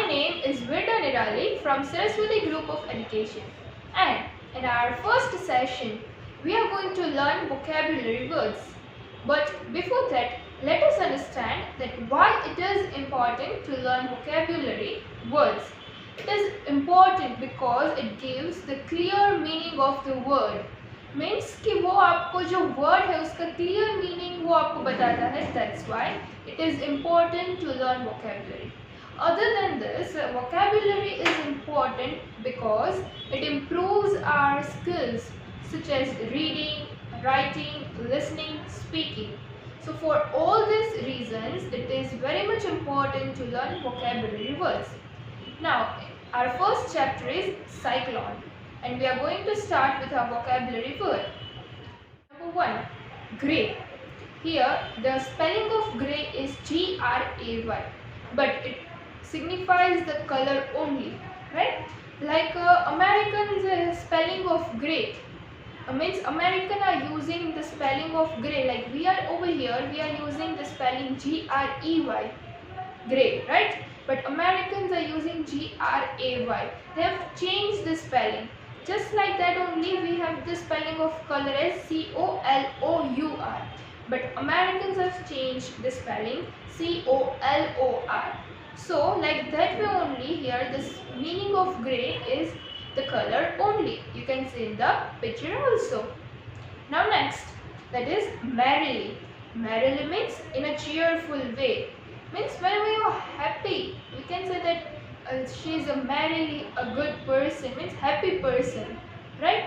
My name is Vidya Nirali from Saraswati Group of Education, and in our first session we are going to learn vocabulary words. But before that, let us understand that why it is important to learn vocabulary words. It is important because it gives the clear meaning of the word. Means कि वो आपको जो word है उसका clear meaning वो आपको बताता है. That's why it is important to learn vocabulary. Other than this, vocabulary is important because it improves our skills such as reading, writing, listening, speaking. So for all these reasons, it is very much important to learn vocabulary words. Now, our first chapter is CYCLONE. And we are going to start with our vocabulary word. Number 1, grey. Here the spelling of grey is G-R-A-Y, but it signifies the color only, right? Like Americans spelling of grey means American are using the spelling of grey. Like we are over here, we are using the spelling G-R-E-Y, grey, right? But Americans are using G-R-A-Y. They have changed the spelling. Just like that only we have the spelling of color as C-O-L-O-U-R. But Americans have changed the spelling C-O-L-O-R. So like that way only here this meaning of grey is the color only. You can see in the picture also. Now next, that is merrily. Merrily means in a cheerful way. Means whenever you are happy, we can say that she is a merrily a good person, means happy person, right?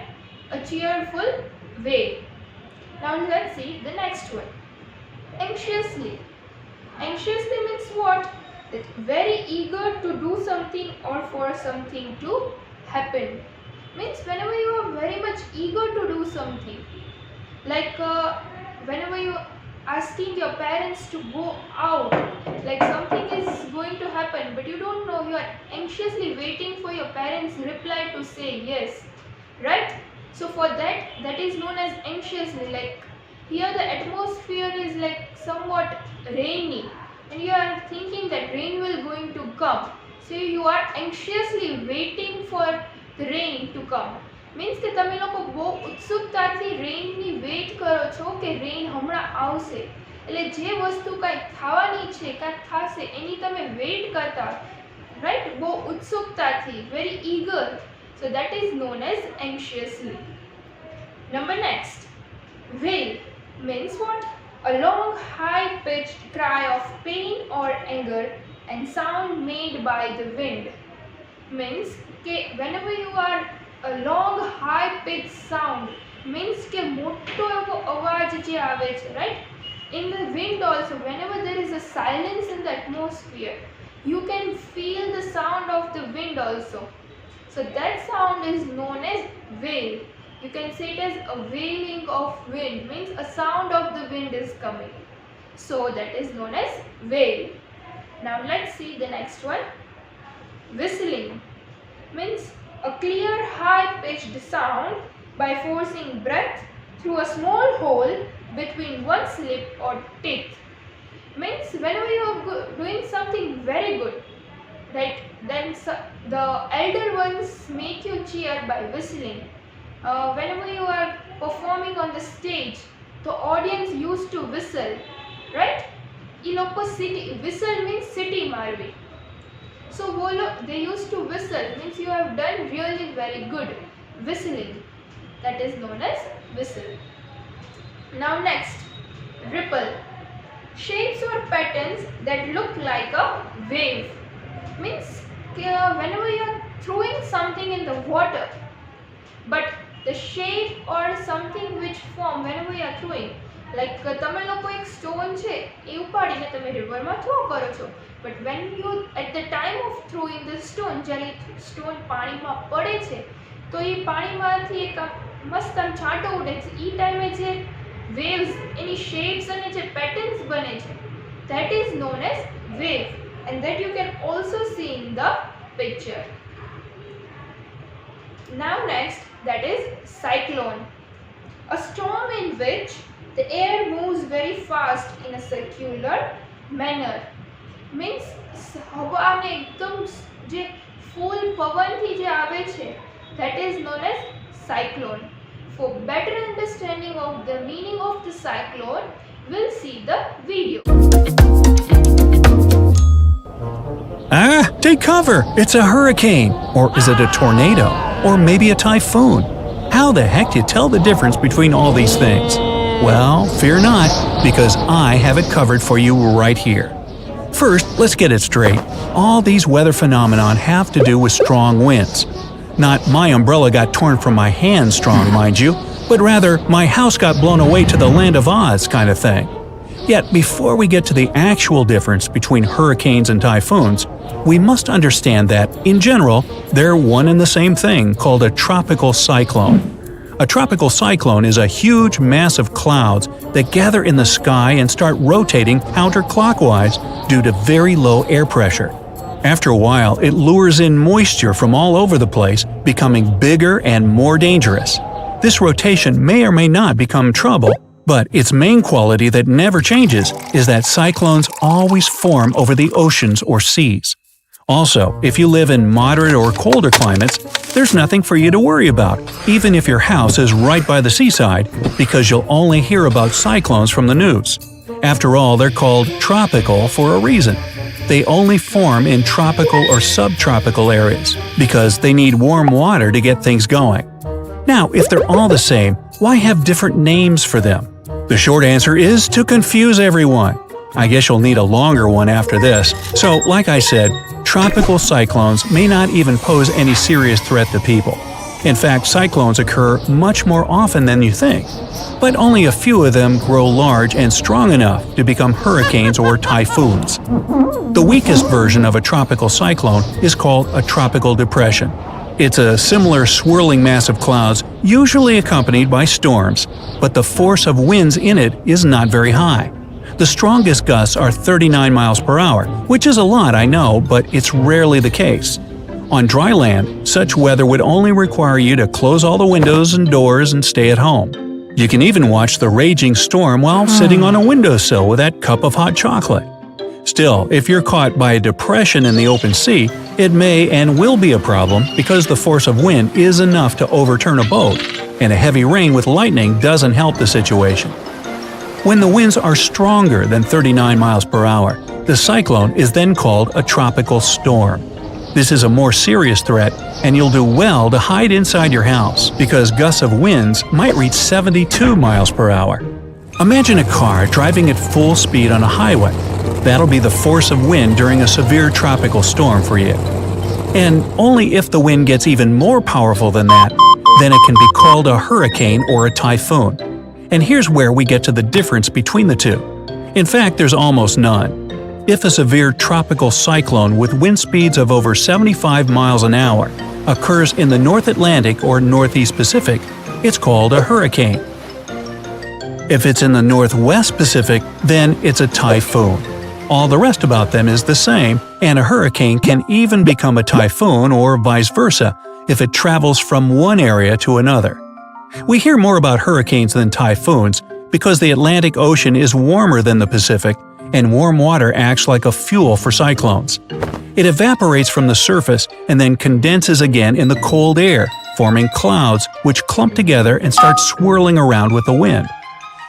A cheerful way. Now let's see the next one. Anxiously. Anxiously means what? That very eager to do something or for something to happen. Means whenever you are very much eager to do something, like whenever you asking your parents to go out, like something is going to happen but you don't know, you are anxiously waiting for your parents' reply to say yes, right? So for that is known as anxiously. Like here the atmosphere is like somewhat rainy and you are thinking that rain will going to come, so you are anxiously waiting for the rain to come. Means કે તમે લોકો બહુ ઉત્સુકતાથી રેઇનની weight કરો છો કે rain હમણાં આવશે, એટલે જે વસ્તુ કાંઈ થવાની છે કાંઈ થશે એની તમે વેઇટ કરતા, રાઈટ? બહુ ઉત્સુકતાથી, very eager. So that is known as anxiously. Number next, wail means what? A long high pitched cry of pain or anger and sound made by the wind. Means કે whenever you are a long high pitched sound means કે મોટો એવો અવાજ જે આવે છે, right? In the wind also, whenever there is a silence in the atmosphere, you can feel the sound of the wind also. So that sound is known as wail. You can say it as a wailing of wind, means a sound of the wind is coming. So that is known as wail. Now let's see the next one. Whistling means a clear high-pitched sound by forcing breath through a small hole between one's lip or teeth. Means whenever you are doing something very good, right, then the elder ones make you cheer by whistling. Whenever you are performing on the stage, the audience used to whistle, right? એ લોકો whistle means city marvi. So they used to whistle, means you have done really very good. Whistling, that is known as whistle. Now next, ripple. Shapes or patterns that look like a wave. Means whenever you are throwing something in the water, but the shape or something which form whenever you are throwing, like તમે લોકો એક stone છે એ ઉપાડીને તમે રિવરમાં throw કરો છો, but when you at the time of throwing the stone, જ્યારે stone પાણીમાં પડે છે તો એ પાણીમાંથી એક મસ્ત આમ છાંટો ઉડે છે, એ ટાઈમે જે waves એની shapes અને જે patterns બને છે, that is known as wave, and that you can also see in the picture. Now next, that is cyclone. A storm in which the air moves very fast in a circular manner. Means હવાને એકદમ જે ફૂલ પવનથી જે આવે છે, that is known as cyclone. For better understanding of the meaning of the cyclone, we'll see the video. Ah, take cover! It's a hurricane! Or is it a tornado? Or maybe a typhoon? How the heck do you tell the difference between all these things? Well, fear not, because I have it covered for you right here. First, let's get it straight. All these weather phenomenon have to do with strong winds. Not my umbrella got torn from my hand strong, mind you, but rather my house got blown away to the land of Oz kind of thing. Yet, before we get to the actual difference between hurricanes and typhoons, we must understand that, in general, they're one and the same thing called a tropical cyclone. A tropical cyclone is a huge mass of clouds that gather in the sky and start rotating counterclockwise due to very low air pressure. After a while, it lures in moisture from all over the place, becoming bigger and more dangerous. This rotation may or may not become trouble, but its main quality that never changes is that cyclones always form over the oceans or seas. Also, if you live in moderate or colder climates, there's nothing for you to worry about, even if your house is right by the seaside, because you'll only hear about cyclones from the news. After all, they're called tropical for a reason. They only form in tropical or subtropical areas, because they need warm water to get things going. Now, if they're all the same, why have different names for them? The short answer is to confuse everyone. I guess you'll need a longer one after this. So, like I said, tropical cyclones may not even pose any serious threat to people. In fact, cyclones occur much more often than you think. But only a few of them grow large and strong enough to become hurricanes or typhoons. The weakest version of a tropical cyclone is called a tropical depression. It's a similar swirling mass of clouds, usually accompanied by storms, but the force of winds in it is not very high. The strongest gusts are 39 miles per hour, which is a lot, I know, but it's rarely the case. On dry land, such weather would only require you to close all the windows and doors and stay at home. You can even watch the raging storm while sitting on a windowsill with that cup of hot chocolate. Still, if you're caught by a depression in the open sea, it may and will be a problem because the force of wind is enough to overturn a boat, and a heavy rain with lightning doesn't help the situation. When the winds are stronger than 39 miles per hour, the cyclone is then called a tropical storm. This is a more serious threat, and you'll do well to hide inside your house because gusts of winds might reach 72 miles per hour. Imagine a car driving at full speed on a highway. That'll be the force of wind during a severe tropical storm for you. And only if the wind gets even more powerful than that, then it can be called a hurricane or a typhoon. And here's where we get to the difference between the two. In fact, there's almost none. If a severe tropical cyclone with wind speeds of over 75 miles an hour occurs in the North Atlantic or Northeast Pacific, it's called a hurricane. If it's in the Northwest Pacific, then it's a typhoon. All the rest about them is the same, and a hurricane can even become a typhoon or vice versa if it travels from one area to another. We hear more about hurricanes than typhoons because the Atlantic Ocean is warmer than the Pacific, and warm water acts like a fuel for cyclones. It evaporates from the surface and then condenses again in the cold air, forming clouds which clump together and start swirling around with the wind.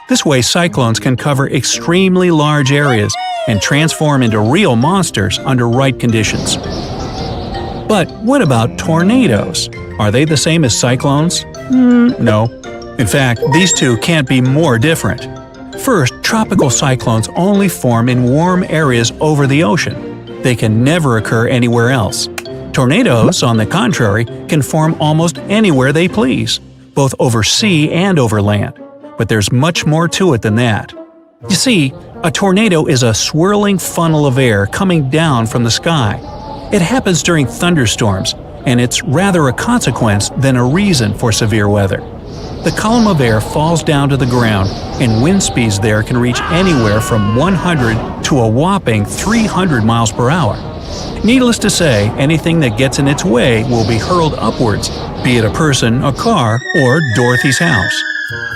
This way, cyclones can cover extremely large areas and transform into real monsters under right conditions. But what about tornadoes? Are they the same as cyclones? No. In fact, these two can't be more different. First, tropical cyclones only form in warm areas over the ocean. They can never occur anywhere else. Tornadoes, on the contrary, can form almost anywhere they please, both over sea and over land. But there's much more to it than that. You see, a tornado is a swirling funnel of air coming down from the sky. It happens during thunderstorms, and it's rather a consequence than a reason for severe weather. The column of air falls down to the ground, and wind speeds there can reach anywhere from 100 to a whopping 300 miles per hour. Needless to say, anything that gets in its way will be hurled upwards, be it a person, a car, or Dorothy's house.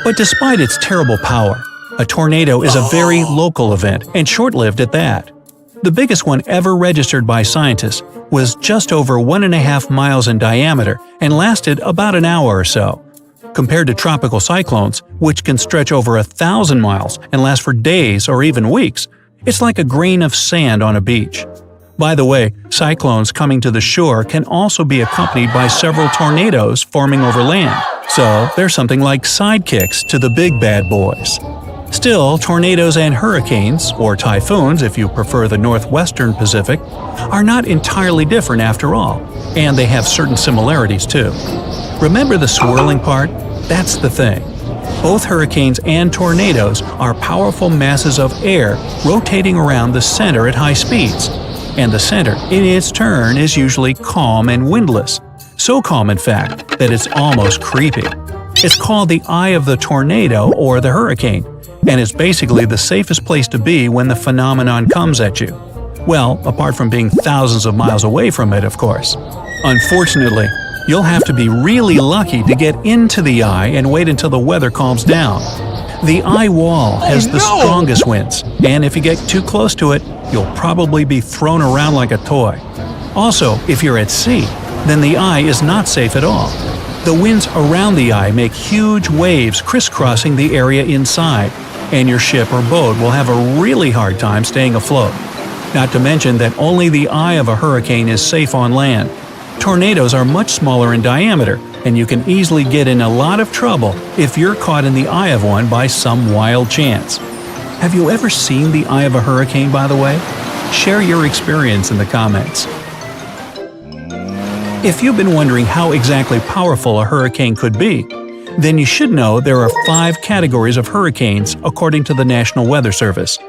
But despite its terrible power, a tornado is a very local event and short-lived at that. The biggest one ever registered by scientists was just over 1.5 miles in diameter and lasted about an hour or so. Compared to tropical cyclones, which can stretch over 1,000 miles and last for days or even weeks, it's like a grain of sand on a beach. By the way, cyclones coming to the shore can also be accompanied by several tornadoes forming over land, so they're something like sidekicks to the big bad boys. Still, tornadoes and hurricanes, or typhoons if you prefer the northwestern Pacific, are not entirely different after all, and they have certain similarities too. Remember the swirling part? That's the thing. Both hurricanes and tornadoes are powerful masses of air rotating around the center at high speeds. And the center, in its turn, is usually calm and windless. So calm, in fact, that it's almost creepy. It's called the eye of the tornado or the hurricane, and it's basically the safest place to be when the phenomenon comes at you. Well, apart from being thousands of miles away from it, of course. Unfortunately, you'll have to be really lucky to get into the eye and wait until the weather calms down. The eye wall has the strongest winds, and if you get too close to it, you'll probably be thrown around like a toy. Also, if you're at sea, then the eye is not safe at all. The winds around the eye make huge waves crisscrossing the area inside, and your ship or boat will have a really hard time staying afloat. Not to mention that only the eye of a hurricane is safe on land. Tornadoes are much smaller in diameter, and you can easily get in a lot of trouble if you're caught in the eye of one by some wild chance. Have you ever seen the eye of a hurricane, by the way? Share your experience in the comments. If you've been wondering how exactly powerful a hurricane could be, then you should know there are 5 categories of hurricanes according to the National Weather Service.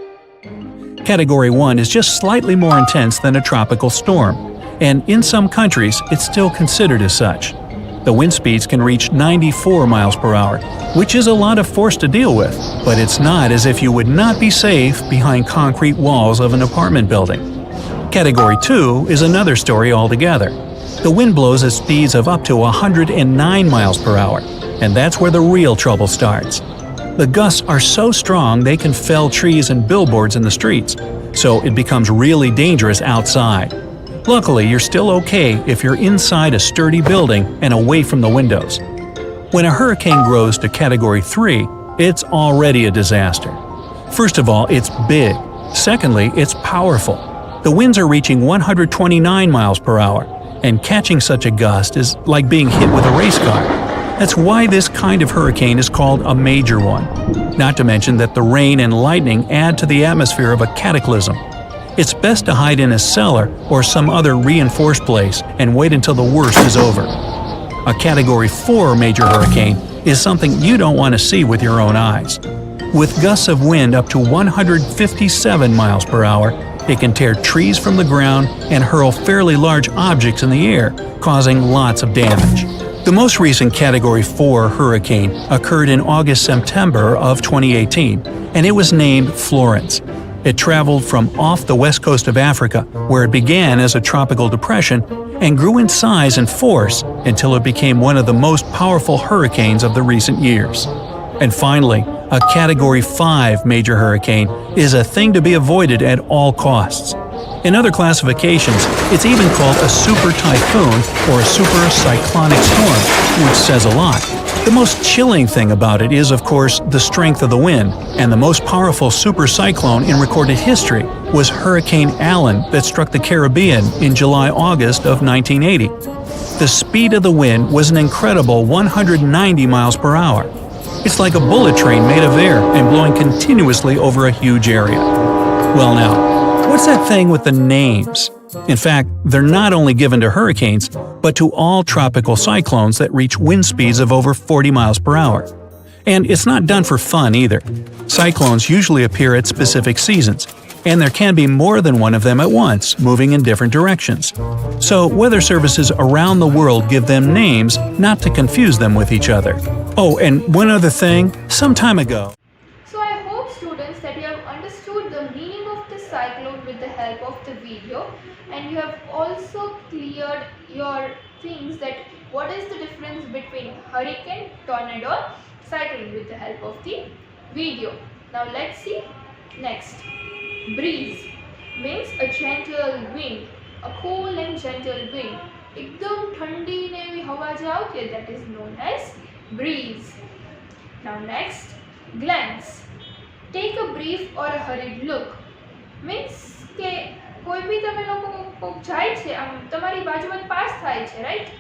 Category 1 is just slightly more intense than a tropical storm, and in some countries it's still considered as such. The wind speeds can reach 94 miles per hour, which is a lot of force to deal with, but it's not as if you would not be safe behind concrete walls of an apartment building. Category 2 is another story altogether. The wind blows at speeds of up to 109 miles per hour, and that's where the real trouble starts. The gusts are so strong they can fell trees and billboards in the streets, so it becomes really dangerous outside. Luckily, you're still okay if you're inside a sturdy building and away from the windows. When a hurricane grows to Category 3, it's already a disaster. First of all, it's big. Secondly, it's powerful. The winds are reaching 129 miles per hour, and catching such a gust is like being hit with a race car. That's why this kind of hurricane is called a major one. Not to mention that the rain and lightning add to the atmosphere of a cataclysm. It's best to hide in a cellar or some other reinforced place and wait until the worst is over. A Category 4 major hurricane is something you don't want to see with your own eyes. With gusts of wind up to 157 miles per hour, it can tear trees from the ground and hurl fairly large objects in the air, causing lots of damage. The most recent Category 4 hurricane occurred in August-September of 2018, and it was named Florence. It traveled from off the west coast of Africa, where it began as a tropical depression, and grew in size and force until it became one of the most powerful hurricanes of the recent years. And finally, a Category 5 major hurricane is a thing to be avoided at all costs. In other classifications, it's even called a super typhoon or a super cyclonic storm, which says a lot. The most chilling thing about it is, of course, the strength of the wind, and the most powerful super cyclone in recorded history was Hurricane Allen that struck the Caribbean in July-August of 1980. The speed of the wind was an incredible 190 miles per hour. It's like a bullet train made of air and blowing continuously over a huge area. Well now, what's that thing with the names? In fact, they're not only given to hurricanes, but to all tropical cyclones that reach wind speeds of over 40 miles per hour. And it's not done for fun either. Cyclones usually appear at specific seasons, and there can be more than one of them at once, moving in different directions. So weather services around the world give them names not to confuse them with each other. Oh, and one other thing, some time ago. So I hope students that you have understood the meaning of the cyclone with the help of the video, and you have also cleared your things that what is the difference between hurricane, tornado, cyclone with the help of the video. Now let's see next. Breeze. means a gentle wind, a cool and gentle wind. એકદમ ઠંડી ને એવી હવા જે આવતી હોય, that is known as breeze. Now next, glance. Take a brief or a hurried look. Means કે કોઈ બી તમે લોકો કોક જાય છે, આમ તમારી બાજુમાં પાસ થાય છે, રાઈટ?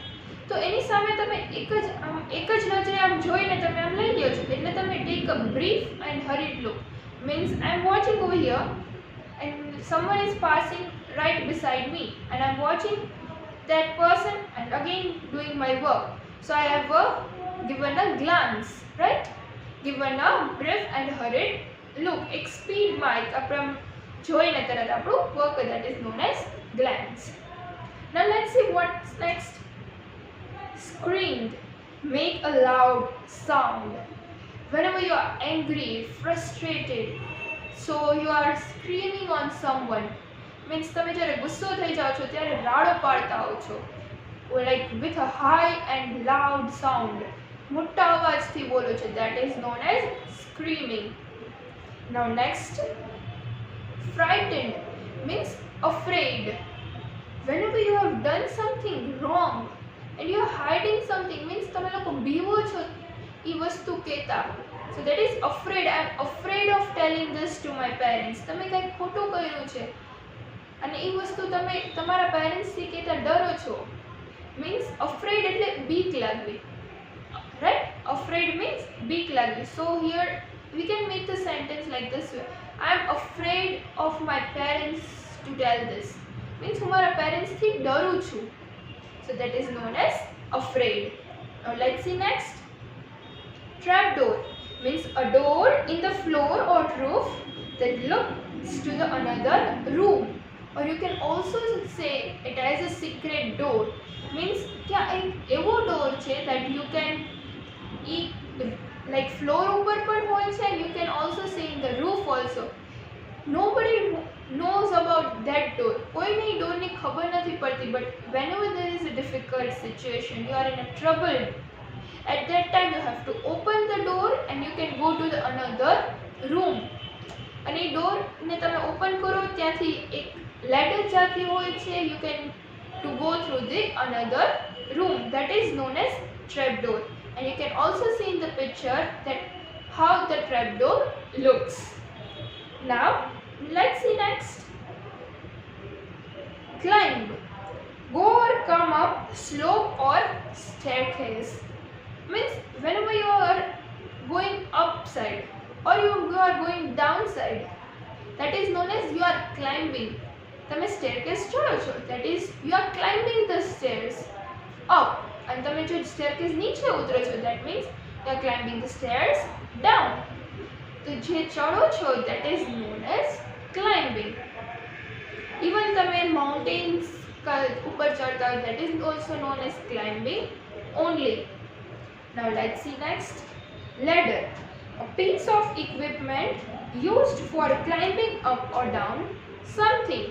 તો એની સામે તમે એક જ નજરે આમ જોઈને તમે આમ લઈ લ્યો છો, એટલે તમે take a brief and hurried look. Means I'm watching over here and someone is passing right beside me and I'm watching that person and again doing my work. So I have given a glance, right? Given a brief and hurried look. એક સ્પીડમાં આપણે જોઈને તરત આપણું work, that is known as glance. Now let's see what's next. Screamed. Make a loud sound. Whenever you are angry, frustrated, so you are screaming on someone. Means તમે જ્યારે ગુસ્સો થઈ જાઓ છો ત્યારે રાડો પાડતા હો છો, like with a high and loud sound. મોટા અવાજથી બોલો છો, that is known as screaming. Now next, frightened means afraid. Whenever you have done something wrong and you are hiding something, means તમે લોકો બીવો છો એ વસ્તુ કહેતા. So that is afraid. I am afraid of telling this to my parents. તમે કંઈક ખોટું કર્યું છે અને એ વસ્તુ તમે તમારા પેરેન્ટ્સથી કહેતા ડરો છો. મીન્સ afraid એટલે બીક લાગવી, right? Afraid means બીક લાગવી. So here we can make the sentence like this way. I am afraid of my parents to tell this. Means હું મારા પેરેન્ટ્સથી ડરું છું. So that is known as afraid. Now let's see next. Trapdoor means a door in the floor or roof that looks to the another room. Or you can also say it as a secret door. Means क्या एक एवो door છે that you can like floor ઉપર પણ હોય છે, and you can also say in the roof also. Nobody knows about that door. કોઈને એ ડોરની ખબર નથી પડતી, but whenever there is a difficult situation, you are in a trouble, at that time you have to open the door and you can go to the another room. અને એ ડોરને તમે open કરો ત્યાંથી એક ladder જાતી હોય છે, you can to go through the another room. That is known as trapdoor. And you can also see in the picture that how the trapdoor looks. Now let's see next. Climb. Go or come up slope or staircase. Means whenever you are going upside or you are going downside, that is known as you are climbing. તમે staircase ચડો છો, that is you are climbing the stairs up. અને તમે જો staircase નીચે ઉતરો છો, that means you are climbing the stairs down. તો જે ચડો છો, that is known as climbing. Even તમે mountains ઉપર ચડતા હોય, that is also known as climbing only. Now let's see next. Ladder, a piece of equipment used for climbing up or down something.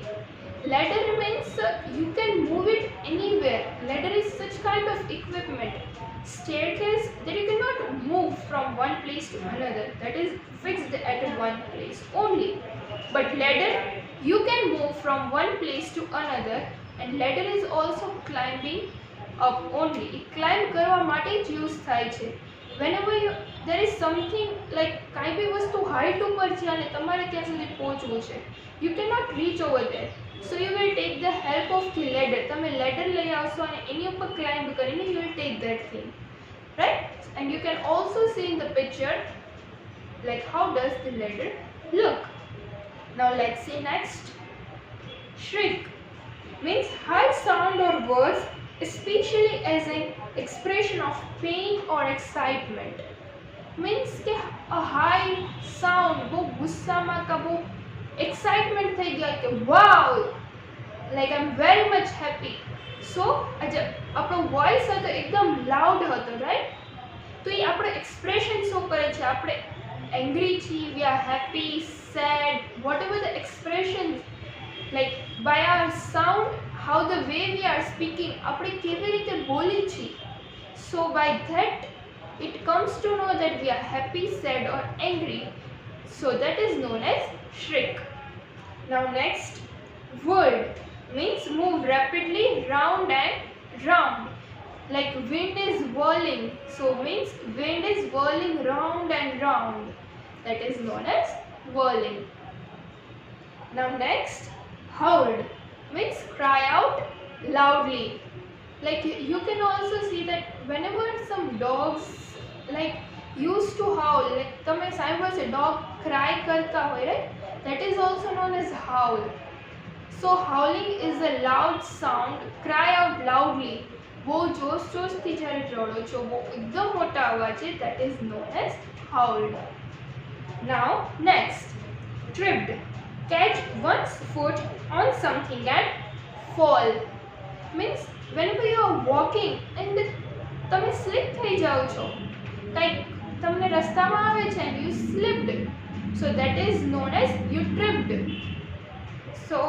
Ladder means you can move it anywhere. Ladder is such kind of equipment. Staircase that you cannot move from one place to another, that is fixed at one place only. But ladder you can move from one place to another, and ladder is also climbing up only. It climb કરવા માટે જ use થાય છે. Whenever there is something like કાંઈ બી વસ્તુ height ઉપર છે અને તમારે ત્યાં સુધી પહોંચવું છે, you cannot reach over there. So you will take the help of the ladder. તમે ladder લઈ આવશો અને એની ઉપર climb કરીને you will take that thing, right? And you can also see in the picture like how does the ladder look. Now let's see next. Shriek means high sound or words, especially as an expression of pain or excitement. Means કે a high sound, બહુ ગુસ્સામાં કે બહુ excitement થઈ ગયા કે wow, like I'm very much happy. So આપણો voice હતો એકદમ લાઉડ હતો, રાઈટ? તો એ આપણો એક્સપ્રેશન શો કરે છે. આપણે એંગ્રી છીએ, we are happy, sad, whatever the expression, like by our sound, how the way we are speaking, આપણે કેવી રીતે બોલી છીએ. So by that it comes to know that we are happy, sad or angry. So that is known as shriek. Now next, Whirled means move rapidly round and round. Like wind is whirling, so means wind is whirling round and round. That is known as whirling. Now next, howled means cry out loudly. Like you can also see that whenever some dogs like used to howl, like તમે સાંભળો છે dog cry કરતા હોય, right? That is also known as howl. So howling is a loud sound, cry out loudly. બહુ જોશથી જ્યારે રડો છો, બહુ એકદમ મોટા અવાજે, that is known as howled. Now next, tripped. Catch one's foot on something and fall. Means whenever you are walking and તમે slip થઈ જાઓ છો, કંઈક તમને રસ્તામાં આવે છે and you slipped, so that is known as you tripped. So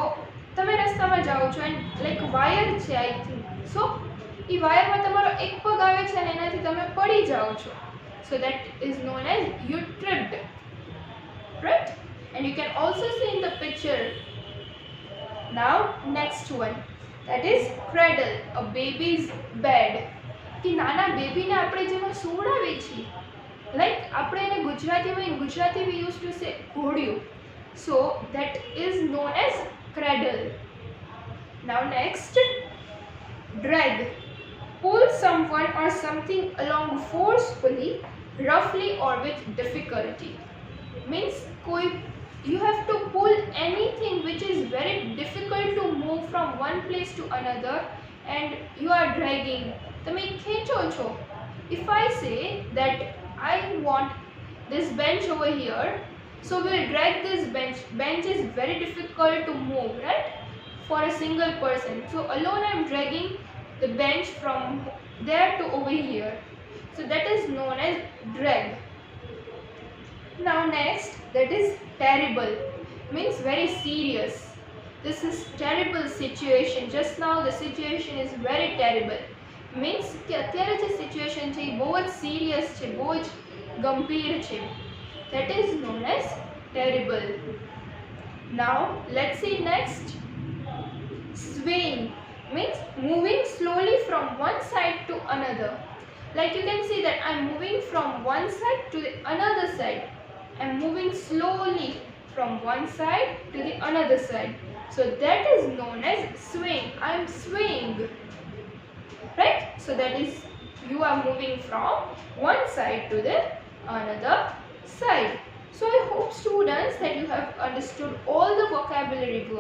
તમે રસ્તામાં જાઓ છો and like વાયર છે I think, so એ વાયરમાં તમારો એક પગ આવે છે અને એનાથી તમે પડી જાઓ છો, so that is known as you tripped, right? And you can also see in the picture. Now next one, that is cradle, a baby's bed. કે નાના બેબીને આપણે જેમાં સુવડાવીએ છીએ, લાઈક આપણે એને ગુજરાતીમાં in Gujarati we used to say ઘોડિયું, so that is known as cradle. Now next, drag. Pull someone or something along forcefully, roughly or with difficulty. Means koi, you have to pull anything which is very difficult to move from one place to another and you are dragging. તમે ખેંચો છો. If I say that I want this bench over here, so we'll drag this bench. Bench is very difficult to move, right? For a single person. So alone I am dragging the bench from there to over here. So that is known as drag. Now next, that is terrible. Means very serious. This is terrible situation. Just now the situation is very terrible. Means કે અત્યારે જે situation છે એ બહુ જ serious છે, બહુ જ ગંભીર છે. That is known as terrible. Now let's see next, swaying means moving slowly from one side to another. Like you can see that I'm moving from one side to the another side. I'm moving slowly from one side to the another side. So that is known as swaying. I'm swaying. Right? So that is you are moving from one side to the another side. So I hope students that you have understood all the vocabulary words.